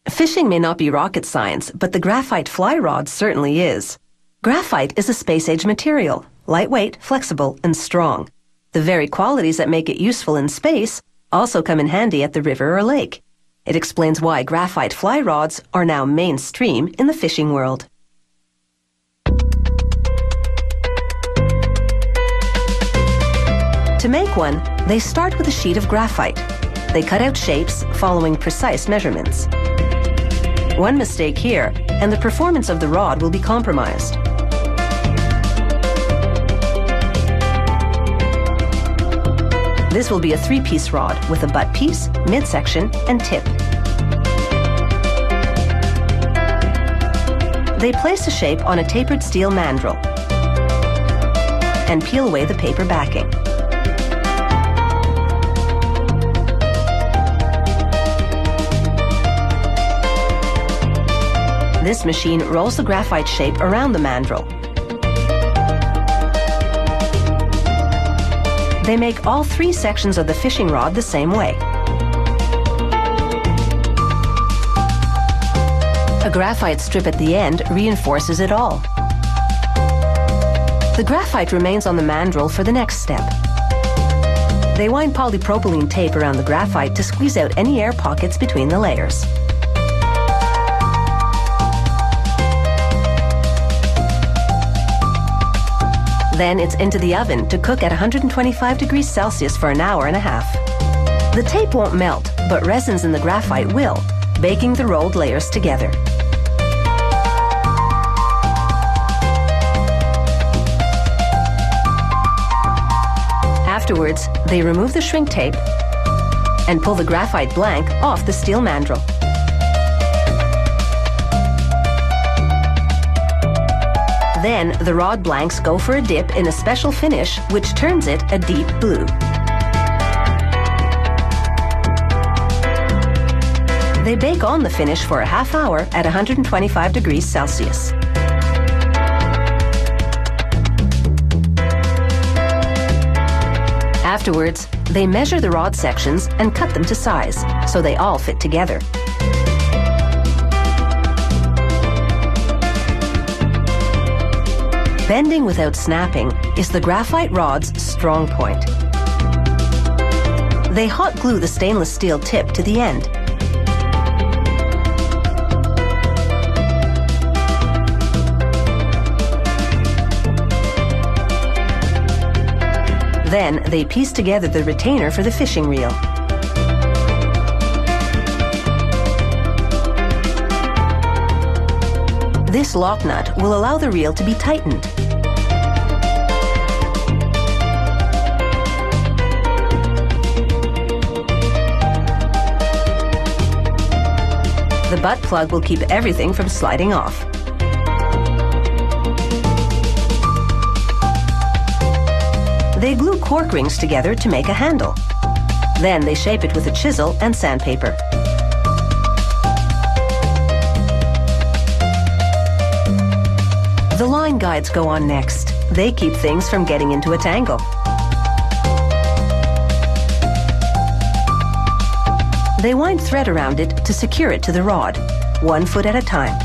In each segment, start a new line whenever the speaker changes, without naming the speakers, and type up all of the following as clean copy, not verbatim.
Fishing may not be rocket science, but the graphite fly rod certainly is. Graphite is a space-age material, lightweight, flexible, and strong. The very qualities that make it useful in space also come in handy at the river or lake. It explains why graphite fly rods are now mainstream in the fishing world. To make one, they start with a sheet of graphite. They cut out shapes following precise measurements. One mistake here, and the performance of the rod will be compromised. This will be a 3-piece rod with a butt piece, midsection, and tip. They place the shape on a tapered steel mandrel and peel away the paper backing. This machine rolls the graphite shape around the mandrel. They make all 3 sections of the fishing rod the same way. A graphite strip at the end reinforces it all. The graphite remains on the mandrel for the next step. They wind polypropylene tape around the graphite to squeeze out any air pockets between the layers. Then it's into the oven to cook at 125 degrees Celsius for an hour and a half. The tape won't melt, but resins in the graphite will, baking the rolled layers together. Afterwards, they remove the shrink tape and pull the graphite blank off the steel mandrel. Then the rod blanks go for a dip in a special finish which turns it a deep blue. They bake on the finish for a half hour at 125 degrees Celsius. Afterwards, they measure the rod sections and cut them to size so they all fit together. Bending without snapping is the graphite rod's strong point. They hot glue the stainless steel tip to the end. Then they piece together the retainer for the fishing reel. This lock nut will allow the reel to be tightened. The butt plug will keep everything from sliding off. They glue cork rings together to make a handle. Then they shape it with a chisel and sandpaper. The line guides go on next. They keep things from getting into a tangle. They wind thread around it to secure it to the rod, 1 foot at a time.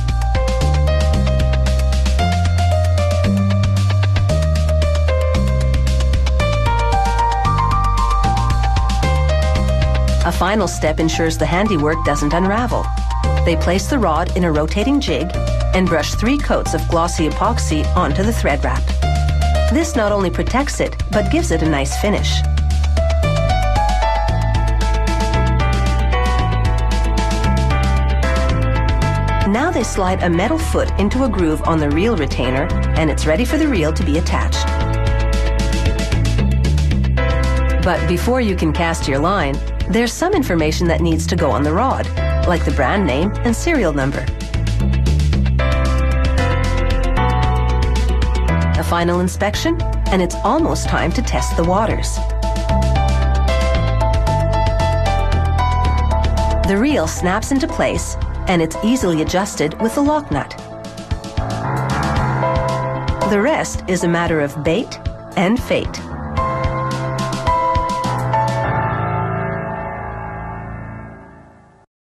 A final step ensures the handiwork doesn't unravel. They place the rod in a rotating jig and brush 3 coats of glossy epoxy onto the thread wrap. This not only protects it, but gives it a nice finish. Now they slide a metal foot into a groove on the reel retainer, and it's ready for the reel to be attached. But before you can cast your line, there's some information that needs to go on the rod, like the brand name and serial number. A final inspection, and it's almost time to test the waters. The reel snaps into place, and it's easily adjusted with the lock nut. The rest is a matter of bait and fate.